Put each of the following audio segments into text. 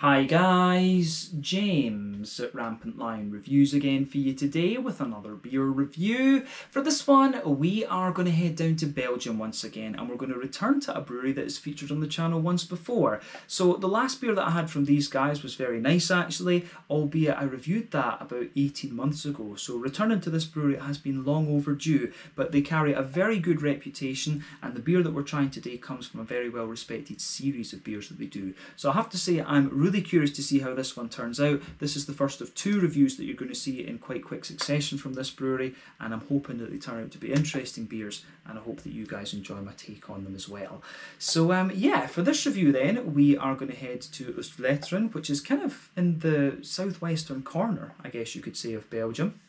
Hi guys, James at Rampant Lion Reviews again for you today with another beer review. For this one, we are going to head down to Belgium once again, and we're going to return to a brewery that is featured on the channel once before. So the last beer that I had from these guys was very nice actually, albeit I reviewed that about 18 months ago. So returning to this brewery has been long overdue, but they carry a very good reputation, and the beer that we're trying today comes from a very well respected series of beers that they do. So I have to say I'm really curious to see how this one turns out. This is the first of two reviews that you're going to see in quite quick succession from this brewery, and I'm hoping that they turn out to be interesting beers, and I hope that you guys enjoy my take on them as well. So yeah, for this review then, we are going to head to Oostvleteren, which is kind of in the southwestern corner, I guess you could say, of Belgium.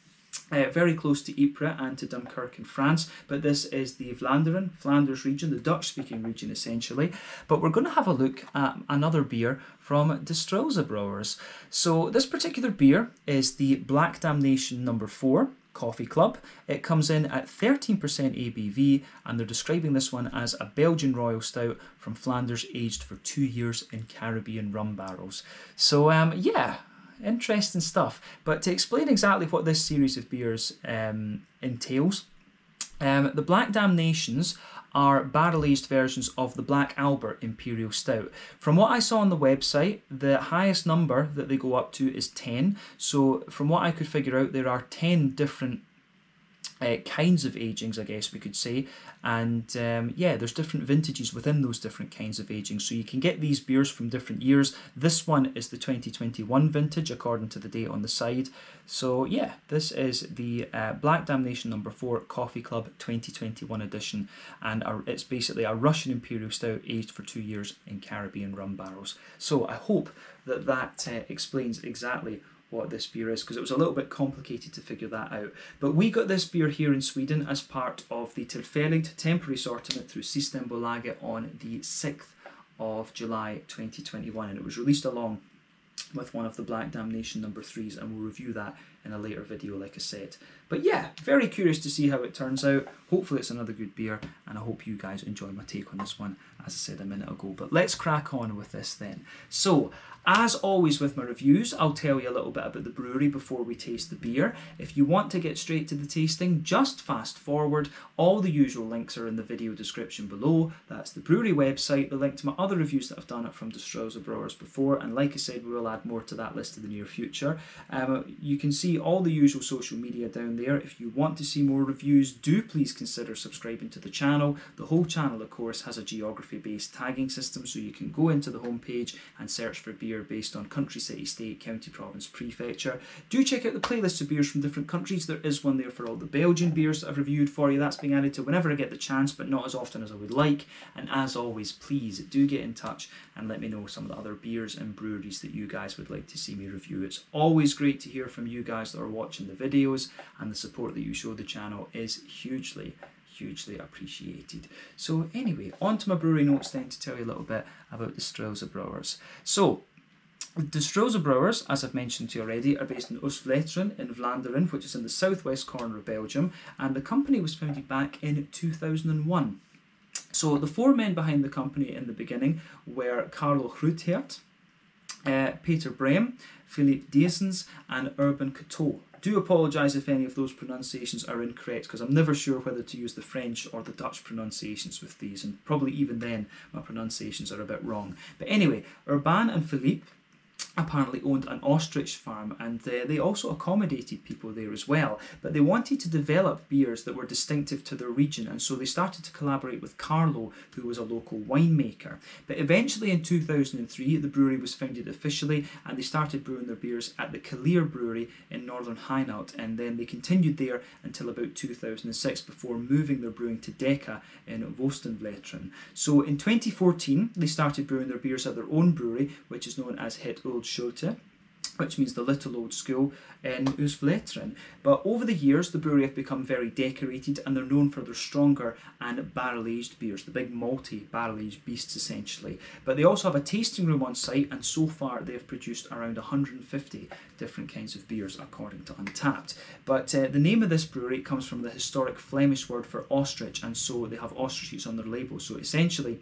Very close to Ypres and to Dunkirk in France, but this is the Vlaanderen, Flanders region, the Dutch-speaking region essentially. But we're going to have a look at another beer from Struise Brouwers. So this particular beer is the Black Damnation No. 4 Coffee Club. It comes in at 13% ABV, and they're describing this one as a Belgian Royal Stout from Flanders, aged for 2 years in Caribbean rum barrels. So yeah, interesting stuff. But to explain exactly what this series of beers entails, the Black Damnations are barrel-aged versions of the Black Albert Imperial Stout. From what I saw on the website, the highest number that they go up to is 10. So from what I could figure out, there are 10 different kinds of agings, I guess we could say, and yeah, there's different vintages within those different kinds of aging, so you can get these beers from different years. This one is the 2021 vintage according to the date on the side. So yeah, this is the Black Damnation No. 4 Coffee Club 2021 edition, and it's basically a Russian Imperial Stout aged for 2 years in Caribbean rum barrels. So I hope that that explains exactly what this beer is, because it was a little bit complicated to figure that out. But we got this beer here in Sweden as part of the Tillfälligt temporary sortiment through Systembolaget on the 6th of July 2021, and it was released along with one of the Black Damnation No. 3s, and we'll review that in a later video, like I said. But yeah, very curious to see how it turns out. Hopefully it's another good beer, and I hope you guys enjoy my take on this one, as I said a minute ago. But let's crack on with this then. So, as always with my reviews, I'll tell you a little bit about the brewery before we taste the beer. If you want to get straight to the tasting, just fast forward. All the usual links are in the video description below. That's the brewery website, the link to my other reviews that I've done it from Struise Brouwers before, and like I said, we will add more to that list in the near future. You can see all the usual social media down there. If you want to see more reviews, do please consider subscribing to the channel. The whole channel, of course, has a geography-based tagging system, so you can go into the homepage and search for beer based on country, city, state, county, province, prefecture. Do check out the playlist of beers from different countries. There is one there for all the Belgian beers that I've reviewed for you. That's being added to whenever I get the chance, but not as often as I would like. And as always, please do get in touch and let me know some of the other beers and breweries that you guys would like to see me review. It's always great to hear from you guys that are watching the videos, and the support that you show the channel is hugely appreciated. So anyway, on to my brewery notes then to tell you a little bit about the Struise Brouwers. So the Struise Brouwers, as I've mentioned to you already, are based in Oostvleteren in Vlaanderen, which is in the southwest corner of Belgium, and the company was founded back in 2001. So the four men behind the company in the beginning were Carlo Groothaert, Peter Brehm, Philippe Diesens, and Urban Coteau. Do apologise if any of those pronunciations are incorrect, because I'm never sure whether to use the French or the Dutch pronunciations with these, and probably even then my pronunciations are a bit wrong. But anyway, Urban and Philippe apparently owned an ostrich farm, and they also accommodated people there as well, but they wanted to develop beers that were distinctive to their region, and so they started to collaborate with Carlo, who was a local winemaker. But eventually in 2003 the brewery was founded officially, and they started brewing their beers at the Kalier brewery in northern Hainaut, and then they continued there until about 2006 before moving their brewing to Decca in Oostvleteren. So in 2014 they started brewing their beers at their own brewery, which is known as Het Old Schulte, which means the little old school, in Oostvleteren. But over the years, the brewery have become very decorated, and they're known for their stronger and barrel-aged beers, the big malty barrel-aged beasts essentially. But they also have a tasting room on site, and so far they've produced around 150 different kinds of beers according to Untappd. But the name of this brewery comes from the historic Flemish word for ostrich, and so they have ostriches on their label. So essentially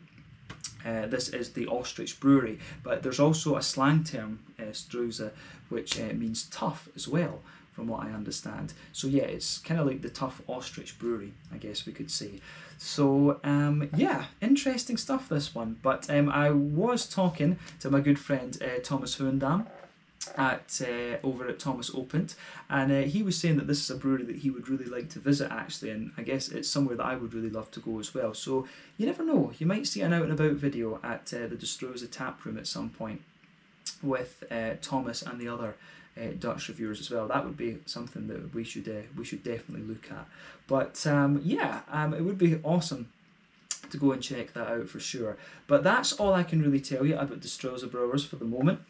This is the Ostrich Brewery, but there's also a slang term, Struise, which means tough as well, from what I understand. So yeah, it's kind of like the tough Ostrich Brewery, I guess we could say. So yeah, interesting stuff, this one. But I was talking to my good friend Thomas Hoendam over at Thomas Opent, and he was saying that this is a brewery that he would really like to visit, actually, and I guess it's somewhere that I would really love to go as well. So you never know, you might see an out and about video at the Struise tap room at some point with Thomas and the other Dutch reviewers as well. That would be something that we should definitely look at. But yeah, it would be awesome to go and check that out for sure. But that's all I can really tell you about the Struise Brouwers for the moment.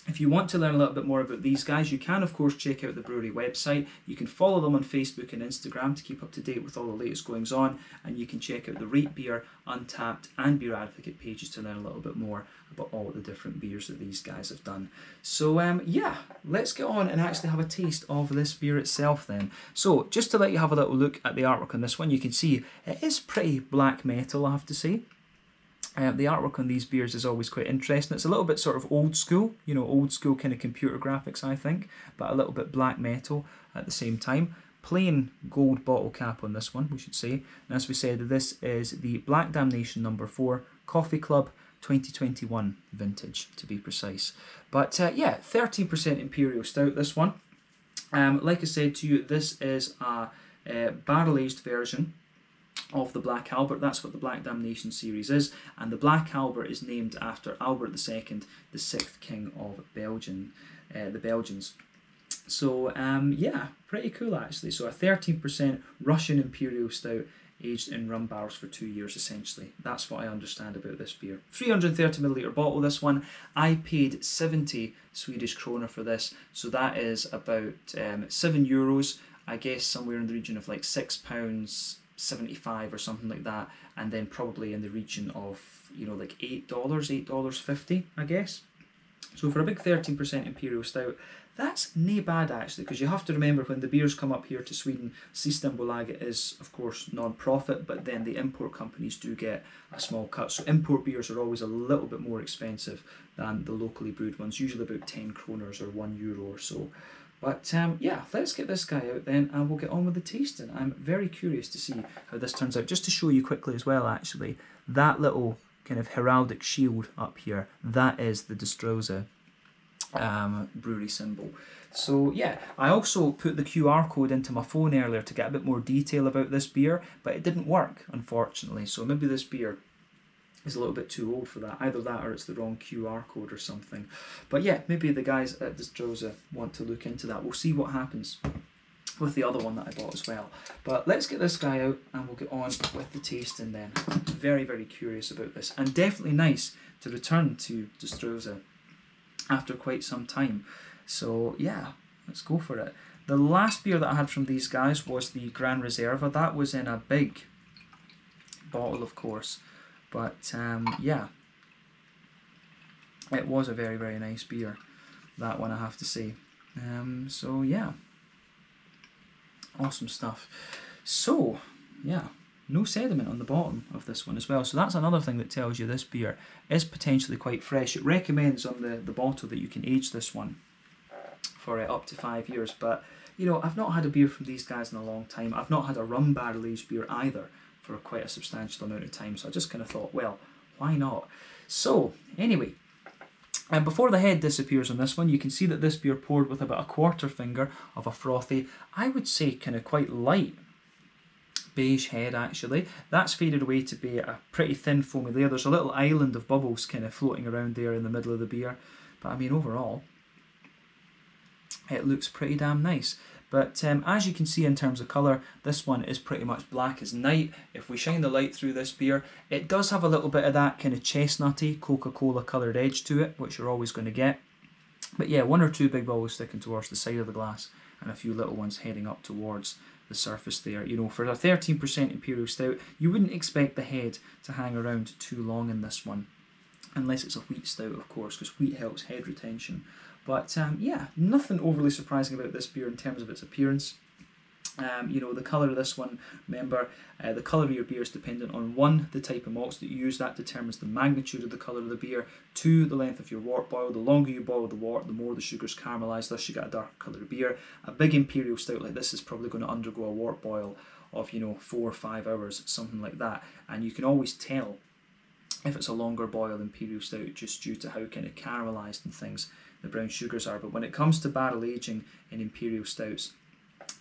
If you want to learn a little bit more about these guys, you can of course check out the brewery website. You can follow them on Facebook and Instagram to keep up to date with all the latest goings on, and you can check out the Rate Beer, Untappd and Beer Advocate pages to learn a little bit more about all the different beers that these guys have done. So yeah, let's get on and actually have a taste of this beer itself then. So just to let you have a little look at the artwork on this one, you can see it is pretty black metal, I have to say. The artwork on these beers is always quite interesting. It's a little bit sort of old school, you know, old school kind of computer graphics, I think, but a little bit black metal at the same time. Plain gold bottle cap on this one, we should say. And as we said, this is the Black Damnation number 4 Coffee Club 2021 vintage, to be precise. But yeah, 13% Imperial Stout, this one. Like I said to you, this is a barrel-aged version of the Black Albert. That's what the Black Damnation series is, and the Black Albert is named after Albert II, the 6th king of the Belgians. So yeah, pretty cool actually. So a 13% Russian Imperial Stout aged in rum barrels for 2 years essentially. That's what I understand about this beer. 330ml bottle, this one. I paid 70 Swedish krona for this, so that is about €7, I guess somewhere in the region of like £6.75 or something like that, and then probably in the region of, you know, like $8.50, I guess. So for a big 13% Imperial Stout, that's nae bad actually, because you have to remember when the beers come up here to Sweden, Systembolaget is of course non-profit, but then the import companies do get a small cut. So import beers are always a little bit more expensive than the locally brewed ones, usually about 10 kroners or €1 or so. But yeah, let's get this guy out then and we'll get on with the tasting. I'm very curious to see how this turns out. Just to show you quickly as well actually, that little kind of heraldic shield up here, that is the Struise brewery symbol. So yeah, I also put the QR code into my phone earlier to get a bit more detail about this beer, but it didn't work unfortunately. So maybe this beer is a little bit too old for that. Either that or it's the wrong QR code or something. But yeah, maybe the guys at the Struise want to look into that. We'll see what happens with the other one that I bought as well. But let's get this guy out and we'll get on with the tasting then. I'm very, very curious about this, and definitely nice to return to the Struise after quite some time. So yeah, let's go for it. The last beer that I had from these guys was the Gran Reserva. That was in a big bottle, of course. But yeah, it was a very, very nice beer, that one I have to say. So yeah, awesome stuff. So yeah, no sediment on the bottom of this one as well. So that's another thing that tells you this beer is potentially quite fresh. It recommends on the bottle that you can age this one for up to 5 years. But you know, I've not had a beer from these guys in a long time. I've not had a rum barrel aged beer either for quite a substantial amount of time, so I just kind of thought, well, why not? So anyway, and before the head disappears on this one, you can see that this beer poured with about a quarter finger of a frothy, I would say kind of quite light beige head actually. That's faded away to be a pretty thin foamy layer. There's a little island of bubbles kind of floating around there in the middle of the beer, but I mean overall it looks pretty damn nice. But as you can see in terms of colour, this one is pretty much black as night. If we shine the light through this beer, it does have a little bit of that kind of chestnutty Coca-Cola coloured edge to it, which you're always going to get. But yeah, one or two big bubbles sticking towards the side of the glass and a few little ones heading up towards the surface there. You know, for a 13% Imperial Stout, you wouldn't expect the head to hang around too long in this one. Unless it's a wheat stout, of course, because wheat helps head retention. But yeah, nothing overly surprising about this beer in terms of its appearance. You know, the colour of this one, remember, the colour of your beer is dependent on 1, the type of malts that you use, that determines the magnitude of the colour of the beer, 2, the length of your wort boil, the longer you boil the wort, the more the sugar's caramelised, thus you get a darker colour of beer. A big imperial stout like this is probably going to undergo a wort boil of, you know, 4 or 5 hours, something like that, and you can always tell if it's a longer boil imperial stout just due to how kind of caramelised and things the brown sugars are. But when it comes to barrel aging in imperial stouts,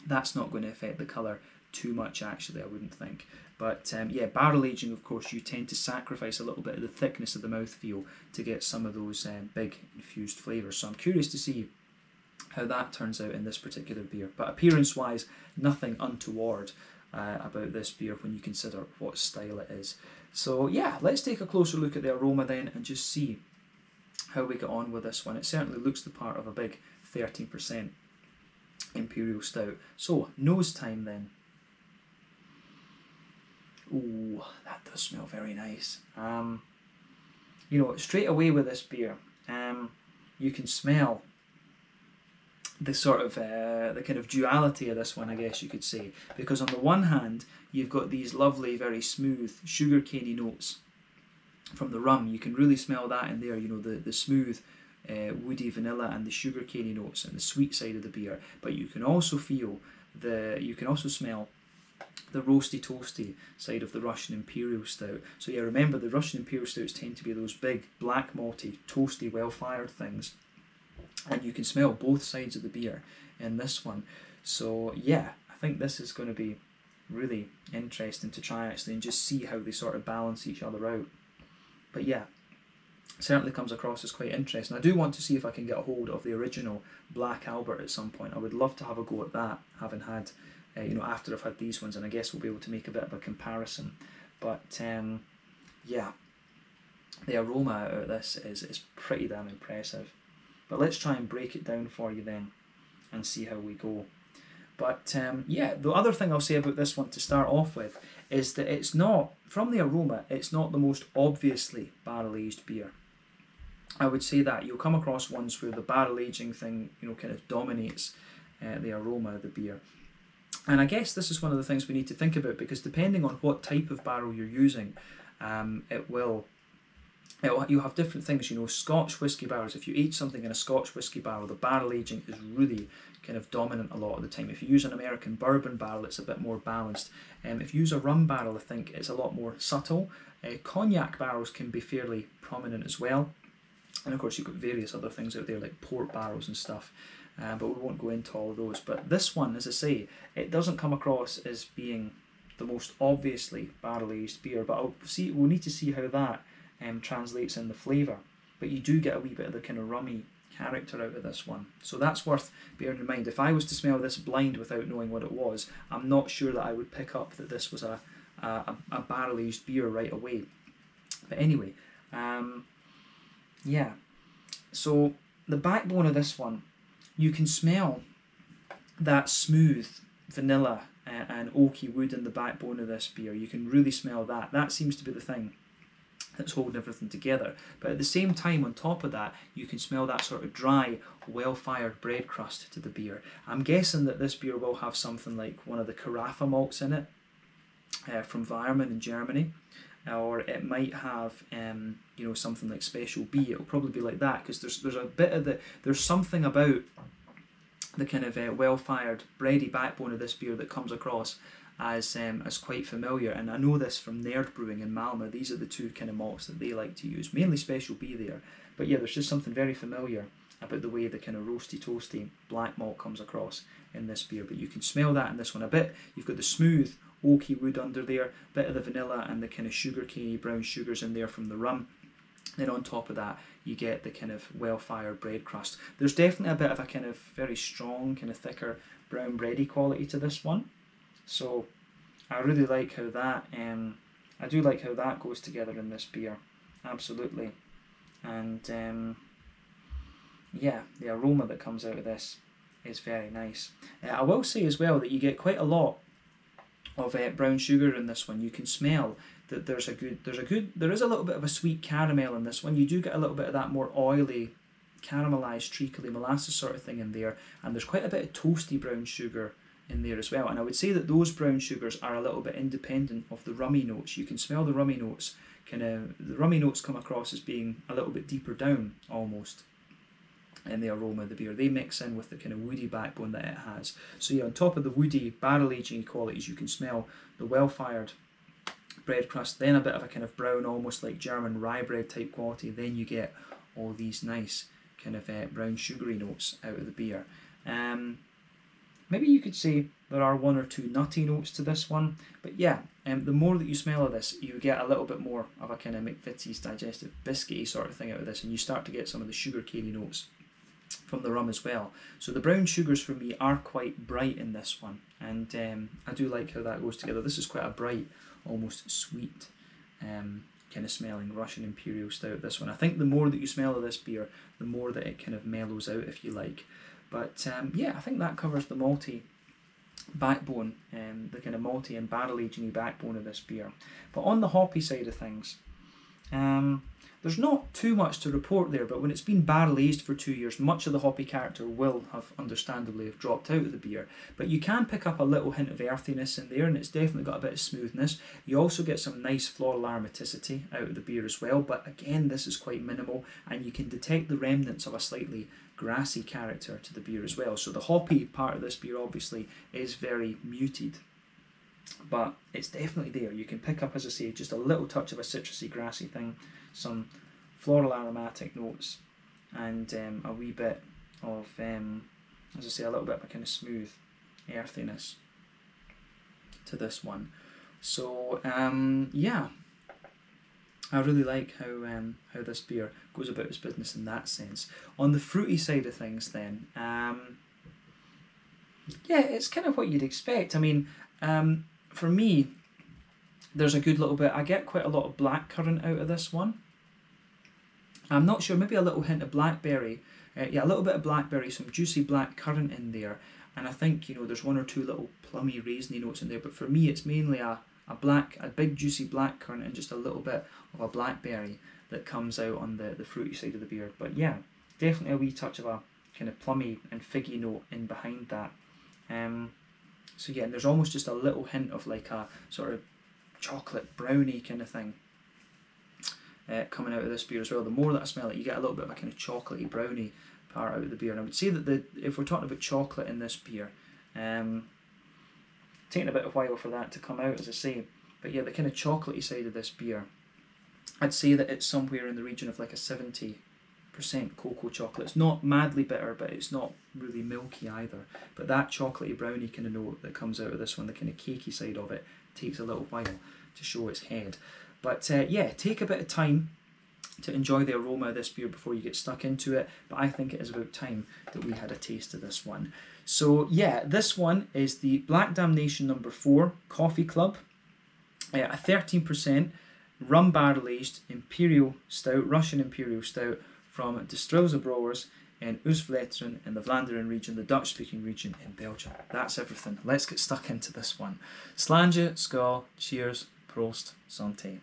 that's not going to affect the colour too much, actually, I wouldn't think. But yeah, barrel aging, of course, you tend to sacrifice a little bit of the thickness of the mouthfeel to get some of those big infused flavours. So I'm curious to see how that turns out in this particular beer. But appearance-wise, nothing untoward about this beer when you consider what style it is. So yeah, let's take a closer look at the aroma then and just see how we get on with this one. It certainly looks the part of a big 13% imperial stout. So nose time then. Ooh, that does smell very nice. You know, straight away with this beer, you can smell the sort of the kind of duality of this one, I guess you could say, because on the one hand you've got these lovely, very smooth sugarcaney notes from the rum. You can really smell that in there, you know, the smooth woody vanilla and the sugarcaney notes and the sweet side of the beer. But you can also feel smell the roasty toasty side of the Russian Imperial Stout. So yeah, remember the Russian Imperial Stouts tend to be those big black malty toasty well fired things, and you can smell both sides of the beer in this one. So yeah, I think this is going to be really interesting to try actually and just see how they sort of balance each other out. But yeah, certainly comes across as quite interesting. I do want to see if I can get a hold of the original Black Albert at some point. I would love to have a go at that, having had, you know, after I've had these ones, and I guess we'll be able to make a bit of a comparison. But yeah, the aroma out of this is pretty damn impressive. But let's try and break it down for you then and see how we go. But yeah, the other thing I'll say about this one to start off with is that it's not, from the aroma, it's not the most obviously barrel-aged beer. I would say that you'll come across ones where the barrel aging thing, you know, kind of dominates the aroma of the beer. And I guess this is one of the things we need to think about, because depending on what type of barrel you're using, you'll have different things. You know, Scotch whisky barrels, if you age something in a Scotch whisky barrel, the barrel aging is really kind of dominant a lot of the time. If you use an American bourbon barrel, it's a bit more balanced. If you use a rum barrel, I think it's a lot more subtle. Cognac barrels can be fairly prominent as well. And of course you've got various other things out there like port barrels and stuff, but we won't go into all of those. But this one, as I say, it doesn't come across as being the most obviously barrel-aged beer, but we'll need to see how that translates in the flavour. But you do get a wee bit of the kind of rummy character out of this one, so that's worth bearing in mind. If I was to smell this blind without knowing what it was, I'm not sure that I would pick up that this was a barrel-aged beer right away. But anyway, yeah, so the backbone of this one, you can smell that smooth vanilla and oaky wood in the backbone of this beer. You can really smell that. That seems to be the thing that's holding everything together. But at the same time, on top of that, you can smell that sort of dry, well-fired bread crust to the beer. I'm guessing that this beer will have something like one of the Carafa malts in it from Weirmann in Germany, or it might have you know, something like Special B. It'll probably be like that, because there's a bit of there's something about the kind of well-fired bready backbone of this beer that comes across as quite familiar. And I know this from Nerd Brewing in Malmö. These are the two kind of malts that they like to use, mainly Special B there. But yeah, there's just something very familiar about the way the kind of roasty toasty black malt comes across in this beer. But you can smell that in this one a bit. You've got the smooth oaky wood under there, bit of the vanilla and the kind of sugar-caney brown sugars in there from the rum. Then on top of that, you get the kind of well-fired bread crust. There's definitely a bit of a kind of very strong, kind of thicker brown bready quality to this one. So I really like how that, I do like how that goes together in this beer, absolutely. And yeah, the aroma that comes out of this is very nice. I will say as well that you get quite a lot of brown sugar in this one. You can smell that there is a little bit of a sweet caramel in this one. You do get a little bit of that more oily, caramelized, treacly molasses sort of thing in there, and there's quite a bit of toasty brown sugar in there as well. And I would say that those brown sugars are a little bit independent of the rummy notes. You can smell the rummy notes, the rummy notes come across as being a little bit deeper down almost in the aroma of the beer. They mix in with the kind of woody backbone that it has. So yeah, on top of the woody barrel aging qualities, you can smell the well-fired bread crust, then a bit of a kind of brown, almost like German rye bread type quality. Then you get all these nice kind of brown sugary notes out of the beer. Maybe you could say there are one or two nutty notes to this one, but yeah, the more that you smell of this, you get a little bit more of a kind of McVitie's digestive biscuity sort of thing out of this, and you start to get some of the sugar caney notes from the rum as well. So the brown sugars for me are quite bright in this one, and I do like how that goes together. This is quite a bright, almost sweet kind of smelling Russian Imperial Stout, this one. I think the more that you smell of this beer, the more that it kind of mellows out, if you like. But yeah, I think that covers the malty backbone, the kind of malty and barrel aging backbone of this beer. But on the hoppy side of things, there's not too much to report there, but when it's been barrel aged for 2 years, much of the hoppy character will have understandably have dropped out of the beer. But you can pick up a little hint of earthiness in there, and it's definitely got a bit of smoothness. You also get some nice floral aromaticity out of the beer as well, but again, this is quite minimal, and you can detect the remnants of a slightly grassy character to the beer as well. So the hoppy part of this beer obviously is very muted, but it's definitely there. You can pick up, as I say, just a little touch of a citrusy, grassy thing, some floral aromatic notes, and a wee bit of, as I say, a little bit of a kind of smooth earthiness to this one. So yeah, I really like how this beer goes about its business in that sense. On the fruity side of things then, yeah, it's kind of what you'd expect. I mean, for me, there's a good little bit, I get quite a lot of blackcurrant out of this one. I'm not sure, maybe a little hint of blackberry. Yeah, a little bit of blackberry, some juicy black currant in there. And I think, you know, there's one or two little plummy raisiny notes in there. But for me, it's mainly a big juicy black currant and just a little bit of a blackberry that comes out on the fruity side of the beer. But yeah, definitely a wee touch of a kind of plummy and figgy note in behind that. So yeah, and there's almost just a little hint of like a sort of chocolate brownie kind of thing coming out of this beer as well. The more that I smell it, you get a little bit of a kind of chocolatey brownie part out of the beer. And I would say that if we're talking about chocolate in this beer, taking a bit of a while for that to come out, as I say, but yeah, the kind of chocolatey side of this beer, I'd say that it's somewhere in the region of like a 70% cocoa chocolate. It's not madly bitter, but it's not really milky either. But that chocolatey brownie kind of note that comes out of this one, the kind of cakey side of it, takes a little while to show its head. But yeah, take a bit of time to enjoy the aroma of this beer before you get stuck into it. But I think it is about time that we had a taste of this one. So yeah, this one is the Black Damnation number 4 Coffee Club, a 13% rum barrel aged Imperial Stout, Russian Imperial Stout from the Struise Brouwers in Oostvleteren in the Vlaanderen region, the Dutch speaking region in Belgium. That's everything. Let's get stuck into this one. Slange, skål, cheers, proost, santé.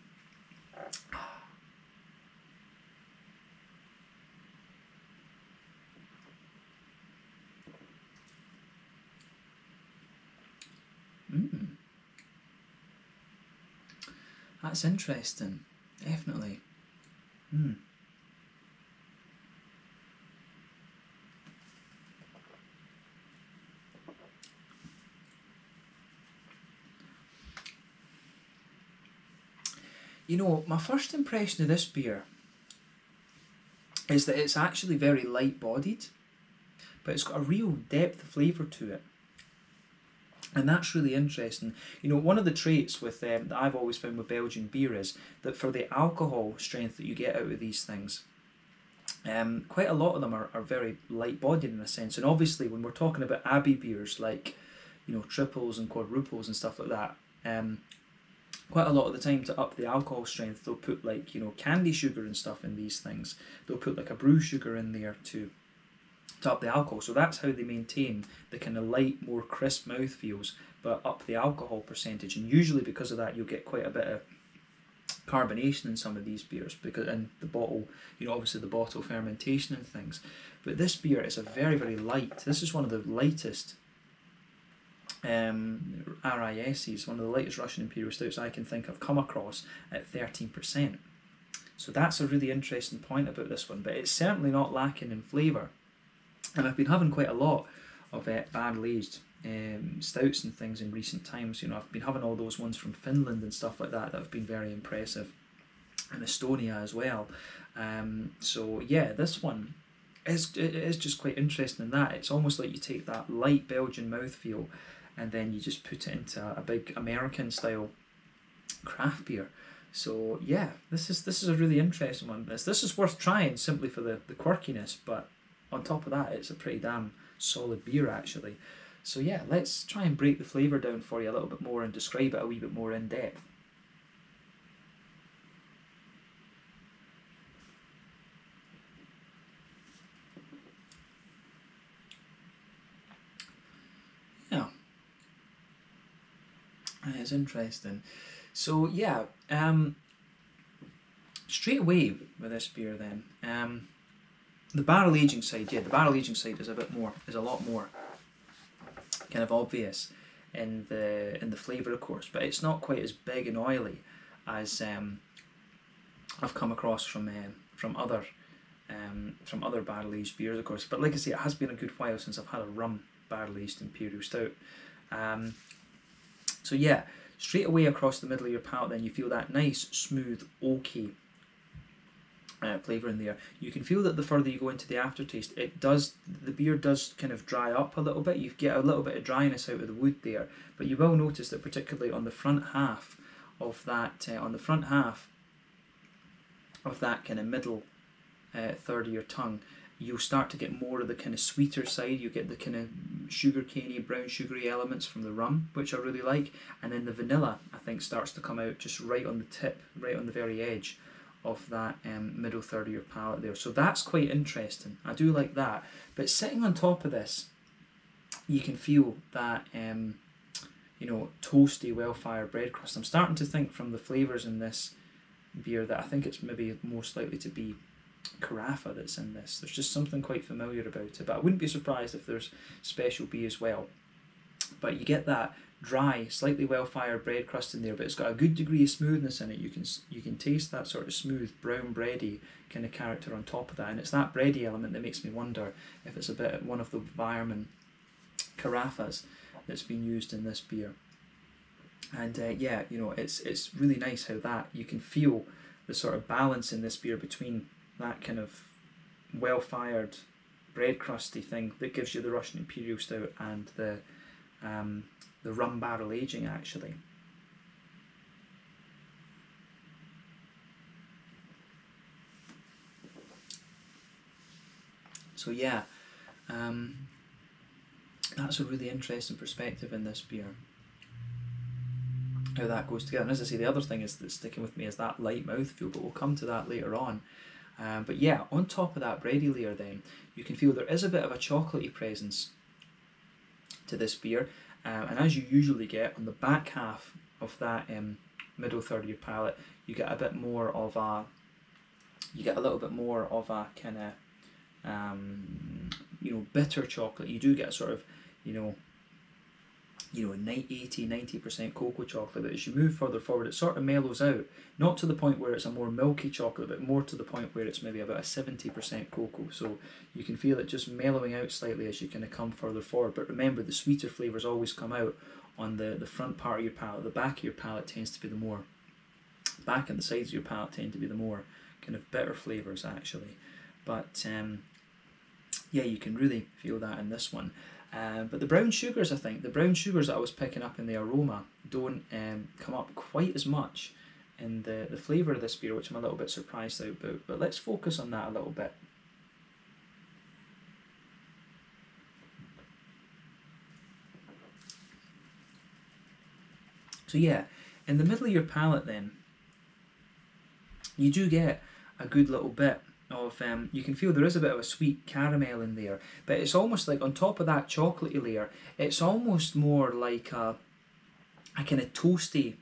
That's interesting, definitely. You know, my first impression of this beer is that it's actually very light-bodied, but it's got a real depth of flavour to it. And that's really interesting. You know, one of the traits with that I've always found with Belgian beer is that for the alcohol strength that you get out of these things, quite a lot of them are very light-bodied in a sense. And obviously, when we're talking about abbey beers like, you know, triples and quadruples and stuff like that, quite a lot of the time to up the alcohol strength, they'll put like, you know, candy sugar and stuff in these things. They'll put like a brew sugar in there to up the alcohol. So that's how they maintain the kind of light, more crisp mouthfeels, but up the alcohol percentage. And usually because of that, you'll get quite a bit of carbonation in some of these beers, because in the bottle, you know, obviously the bottle fermentation and things. But this beer is a very, very light. This is one of the lightest RISs, one of the lightest Russian Imperial Stouts I can think of, come across at 13%. So that's a really interesting point about this one, but it's certainly not lacking in flavour. And I've been having quite a lot of barrel-aged stouts and things in recent times. You know, I've been having all those ones from Finland and stuff like that have been very impressive, and Estonia as well. So yeah, this one is just quite interesting in that it's almost like you take that light Belgian mouthfeel and then you just put it into a big American style craft beer. So yeah, this is a really interesting one. This is worth trying simply for the quirkiness, but on top of that, it's a pretty damn solid beer actually. So yeah, let's try and break the flavour down for you a little bit more and describe it a wee bit more in depth. Yeah, it's interesting. So yeah, straight away with this beer then, the barrel aging side, yeah, the barrel aging side is a lot more kind of obvious in the flavour, of course, but it's not quite as big and oily as I've come across from other barrel aged beers, of course. But like I say, it has been a good while since I've had a rum barrel aged Imperial Stout. So yeah, straight away across the middle of your palate, then you feel that nice, smooth, oaky flavour in there. You can feel that the further you go into the aftertaste, the beer does kind of dry up a little bit. You get a little bit of dryness out of the wood there, but you will notice that particularly on the front half of that, kind of middle third of your tongue, you'll start to get more of the kind of sweeter side. You get the kind of sugar caney, brown sugary elements from the rum, which I really like, and then the vanilla I think starts to come out just right on the tip, right on the very edge of that middle third of your palate there. So that's quite interesting. I do like that. But sitting on top of this, you can feel that toasty, well-fired bread crust. I'm starting to think from the flavours in this beer that I think it's maybe most likely to be Carafa that's in this. There's just something quite familiar about it, but I wouldn't be surprised if there's Special B as well. But you get that dry, slightly well-fired bread crust in there, but it's got a good degree of smoothness in it. You can taste that sort of smooth, brown bready kind of character on top of that, and it's that bready element that makes me wonder if it's a bit one of the Weirmann Carafas that's been used in this beer. And yeah, it's really nice how that you can feel the sort of balance in this beer between that kind of well-fired bread crusty thing that gives you the Russian Imperial Stout and the rum barrel aging actually. So yeah, that's a really interesting perspective in this beer, how that goes together. And as I say, the other thing that's sticking with me is that light mouthfeel, but we'll come to that later on. But yeah, on top of that bready layer then, you can feel there is a bit of a chocolatey presence to this beer, and as you usually get on the back half of that middle third of your palate, you get a bit more of a, little bit more of a kind of bitter chocolate. You do get a sort of 80-90% cocoa chocolate, but as you move further forward it sort of mellows out, not to the point where it's a more milky chocolate, but more to the point where it's maybe about a 70% cocoa. So you can feel it just mellowing out slightly as you kind of come further forward. But remember, the sweeter flavours always come out on the front part of your palate. The back of your palate tends to be the more, back and the sides of your palate tend to be the more kind of bitter flavours actually. But yeah, you can really feel that in this one. But the brown sugars, I think, the brown sugars that I was picking up in the aroma don't come up quite as much in the flavour of this beer, which I'm a little bit surprised about. But let's focus on that a little bit. So yeah, in the middle of your palate then, you do get a good little bit of, you can feel there is a bit of a sweet caramel in there, but it's almost like on top of that chocolatey layer, it's almost more like a kind of toasty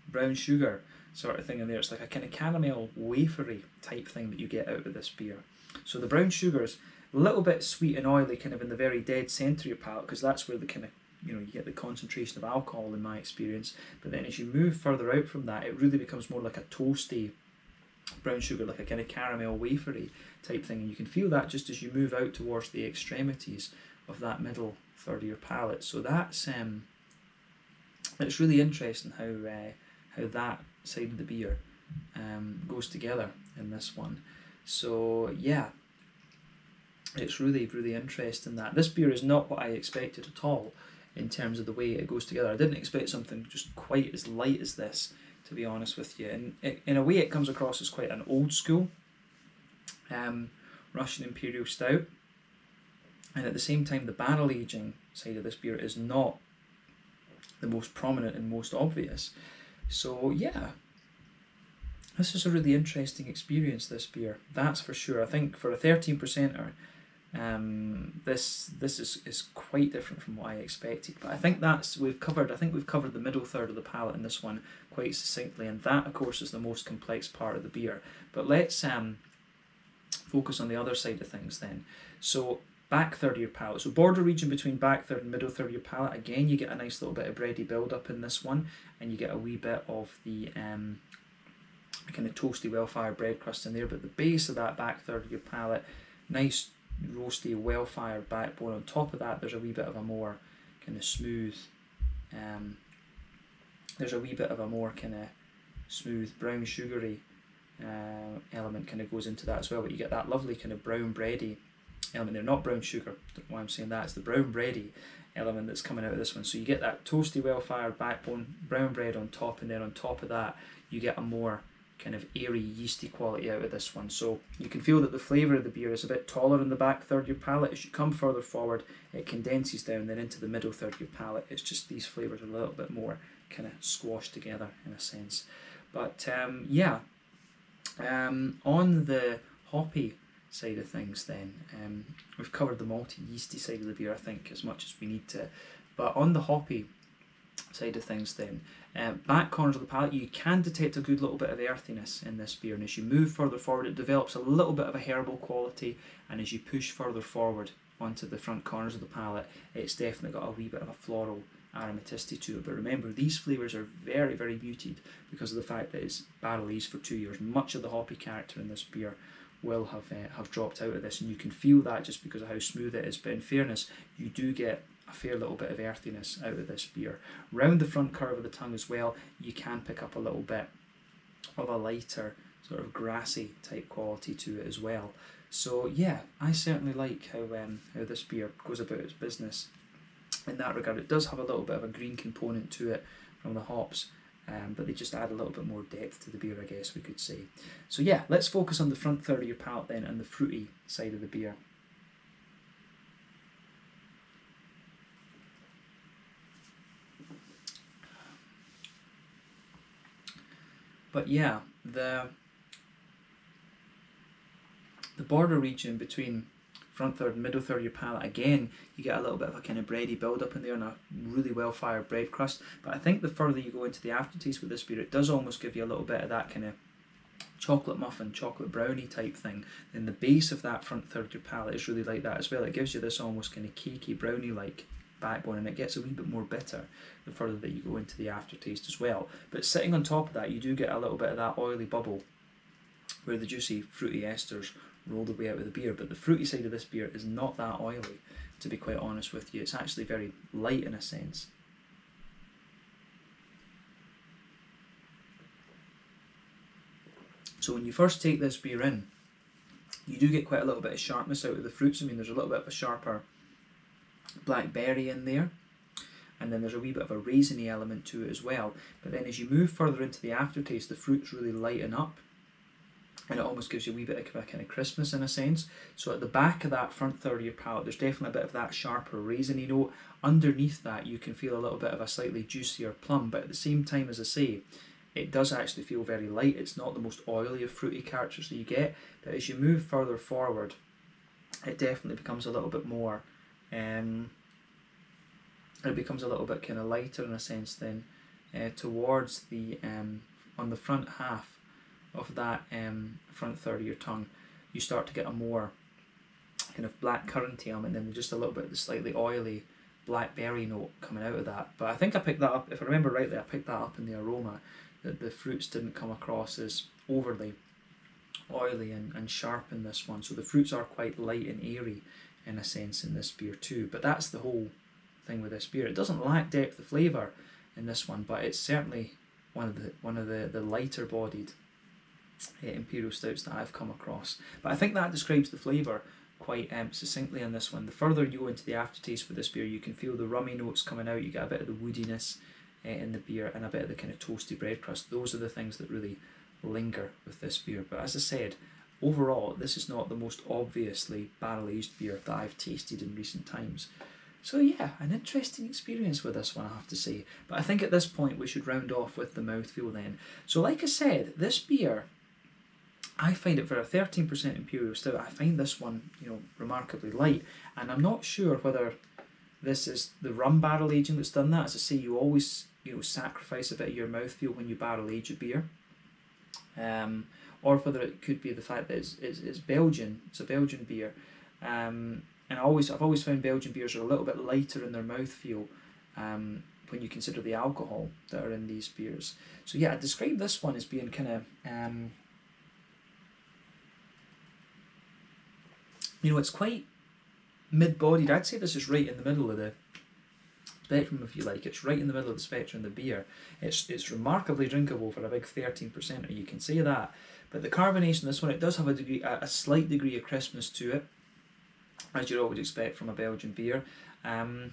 brown sugar sort of thing in there. It's like a kind of caramel wafery type thing that you get out of this beer. So the brown sugar's a little bit sweet and oily kind of in the very dead centre of your palate, because that's where the kind of you know, you get the concentration of alcohol in my experience. But then as you move further out from that, it really becomes more like a toasty brown sugar, like a kind of caramel wafery type thing, and you can feel that just as you move out towards the extremities of that middle third of your palate. So that's it's really interesting how that side of the beer goes together in this one. So yeah, it's really, really interesting that this beer is not what I expected at all in terms of the way it goes together. I didn't expect something just quite as light as this, to be honest with you. And in a way, it comes across as quite an old school Russian Imperial Stout. And at the same time, the barrel aging side of this beer is not the most prominent and most obvious. So yeah, this is a really interesting experience, this beer, that's for sure. I think for a 13%er, this is quite different from what I expected. But I think we've covered the middle third of the palate in this one quite succinctly, and that of course is the most complex part of the beer. But let's focus on the other side of things then. So back third of your palate. So border region between back third and middle third of your palate. Again, you get a nice little bit of bready build up in this one, and you get a wee bit of the kind of toasty, well-fired bread crust in there. But the base of that back third of your palate, nice roasty, well-fired backbone. On top of that, there's a wee bit of a more kind of smooth. There's a wee bit of a more kind of smooth brown sugary element kind of goes into that as well. But you get that lovely kind of brown bready element there, not brown sugar. Don't know why I'm saying that. It's the brown bready element that's coming out of this one. So you get that toasty, well-fired backbone, brown bread on top, and then on top of that, you get a more kind of airy, yeasty quality out of this one. So you can feel that the flavour of the beer is a bit taller in the back third of your palate. As you come further forward, it condenses down, then into the middle third of your palate. It's just these flavours are a little bit more kind of squashed together in a sense. But yeah, on the hoppy side of things then, we've covered the malty, yeasty side of the beer, I think, as much as we need to. But on the hoppy side of things then, back corners of the palate, you can detect a good little bit of earthiness in this beer, and as you move further forward, it develops a little bit of a herbal quality, and as you push further forward onto the front corners of the palate, it's definitely got a wee bit of a floral aromaticity to it. But remember, these flavours are very, very muted because of the fact that it's barrel aged for 2 years. Much of the hoppy character in this beer will have dropped out of this, and you can feel that just because of how smooth it is. But in fairness, you do get a fair little bit of earthiness out of this beer. Round the front curve of the tongue as well, you can pick up a little bit of a lighter sort of grassy type quality to it as well. So yeah, I certainly like how this beer goes about its business in that regard. It does have a little bit of a green component to it from the hops, but they just add a little bit more depth to the beer, I guess we could say. So yeah, let's focus on the front third of your palate then, and the fruity side of the beer. But yeah, the border region between front third and middle third of your palate, again, you get a little bit of a kind of bready build up in there and a really well fired bread crust. But I think the further you go into the aftertaste with this beer, it does almost give you a little bit of that kind of chocolate muffin, chocolate brownie type thing. Then the base of that front third of your palate is really like that as well. It gives you this almost kind of cakey brownie like backbone, and it gets a wee bit more bitter the further that you go into the aftertaste as well. But sitting on top of that, you do get a little bit of that oily bubble where the juicy fruity esters roll the way out of the beer. But the fruity side of this beer is not that oily, to be quite honest with you. It's actually very light in a sense. So when you first take this beer in, you do get quite a little bit of sharpness out of the fruits. I mean, there's a little bit of a sharper blackberry in there, and then there's a wee bit of a raisiny element to it as well. But then as you move further into the aftertaste, the fruits really lighten up, and it almost gives you a wee bit of a kind of crispness in a sense. So at the back of that front third of your palate, there's definitely a bit of that sharper raisiny note. Underneath that, you can feel a little bit of a slightly juicier plum, but at the same time, as I say, it does actually feel very light. It's not the most oily of fruity characters that you get, but as you move further forward, it definitely becomes a little bit more it becomes a little bit kind of lighter in a sense then towards the on the front half of that front third of your tongue. You start to get a more kind of black curranty element, and then just a little bit of the slightly oily blackberry note coming out of that. But I think I picked that up, if I remember rightly, I picked that up in the aroma, that the fruits didn't come across as overly oily and sharp in this one. So the fruits are quite light and airy in a sense in this beer too. But that's the whole thing with this beer. It doesn't lack depth of flavour in this one, but it's certainly one of the lighter bodied Imperial Stouts that I've come across. But I think that describes the flavour quite succinctly in this one. The further you go into the aftertaste with this beer, you can feel the rummy notes coming out. You get a bit of the woodiness in the beer and a bit of the kind of toasty bread crust. Those are the things that really linger with this beer. But as I said, overall, this is not the most obviously barrel-aged beer that I've tasted in recent times. So yeah, an interesting experience with this one, I have to say. But I think at this point we should round off with the mouthfeel then. So like I said, this beer, I find it for a 13% Imperial Stout, I find this one, you know, remarkably light. And I'm not sure whether this is the rum barrel aging that's done that. As I say, you always, you know, sacrifice a bit of your mouthfeel when you barrel age a beer. Or whether it could be the fact that it's Belgian, it's a Belgian beer. And I've always found Belgian beers are a little bit lighter in their mouthfeel when you consider the alcohol that are in these beers. So yeah, I describe this one as being kind of, you know, it's quite mid-bodied. I'd say this is right in the middle of the spectrum, if you like. It's right in the middle of the spectrum of the beer. It's remarkably drinkable for a big 13%, you can say that. But the carbonation, this one, it does have a slight degree of crispness to it, as you always expect from a Belgian beer. And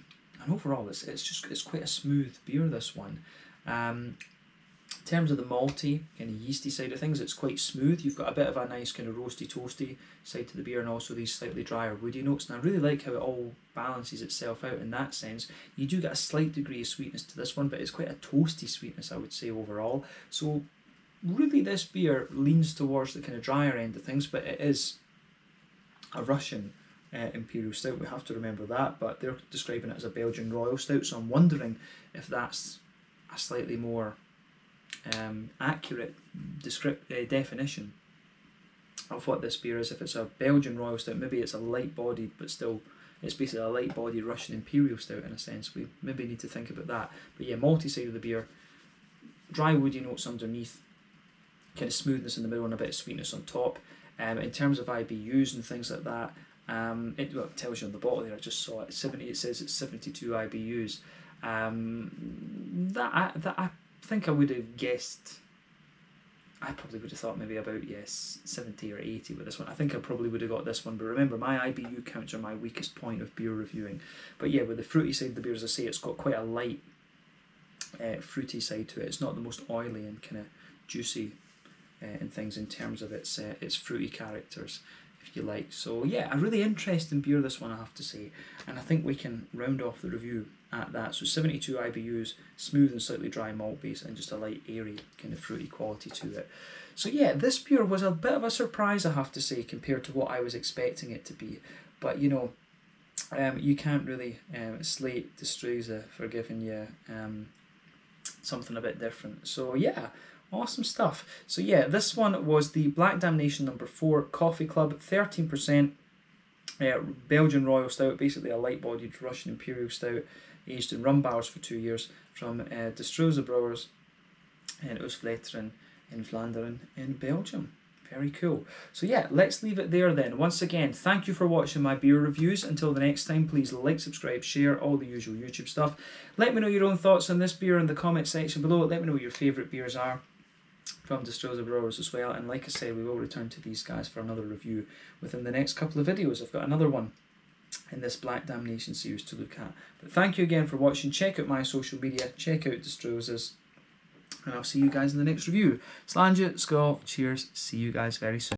overall, it's quite a smooth beer, this one. In terms of the malty kind of yeasty side of things, it's quite smooth. You've got a bit of a nice kind of roasty toasty side to the beer, and also these slightly drier woody notes. And I really like how it all balances itself out in that sense. You do get a slight degree of sweetness to this one, but it's quite a toasty sweetness, I would say, overall. So really this beer leans towards the kind of drier end of things, but it is a Russian Imperial Stout, we have to remember that, but they're describing it as a Belgian Royal Stout, so I'm wondering if that's a slightly more accurate definition of what this beer is. If it's a Belgian Royal Stout, maybe it's a light-bodied, but still it's basically a light-bodied Russian Imperial Stout in a sense. We maybe need to think about that. But yeah, malty side of the beer, dry woody notes underneath, kind of smoothness in the middle and a bit of sweetness on top. In terms of IBUs and things like that, it tells you on the bottle there, I just saw it, it says it's 72 IBUs. I think I would have guessed, I probably would have thought maybe about, 70 or 80 with this one. I think I probably would have got this one, but remember, my IBU counts are my weakest point of beer reviewing. But yeah, with the fruity side of the beer, as I say, it's got quite a light fruity side to it. It's not the most oily and kind of juicy and things in terms of its fruity characters, if you like. So yeah, a really interesting beer, this one, I have to say, and I think we can round off the review at that. So 72 IBUs, smooth and slightly dry malt base, and just a light airy kind of fruity quality to it. So yeah, this beer was a bit of a surprise, I have to say, compared to what I was expecting it to be. But you know, you can't really slate the Struise for giving you something a bit different. So yeah, awesome stuff. So yeah, this one was the Black Damnation number 4 Coffee Club, 13% Belgian Royal Stout, basically a light-bodied Russian Imperial Stout, aged in rum barrels for 2 years, from the Struise Brouwers in Oostvleteren in Vlaanderen in Belgium. Very cool. So yeah, let's leave it there then. Once again, thank you for watching my beer reviews. Until the next time, please like, subscribe, share, all the usual YouTube stuff. Let me know your own thoughts on this beer in the comment section below. Let me know what your favourite beers are from the Struise Brouwers as well. And like I said, we will return to these guys for another review within the next couple of videos. I've got another one in this Black Damnation series to look at. But thank you again for watching. Check out my social media. Check out the Struises. And I'll see you guys in the next review. Slàinte, skål, cheers. See you guys very soon.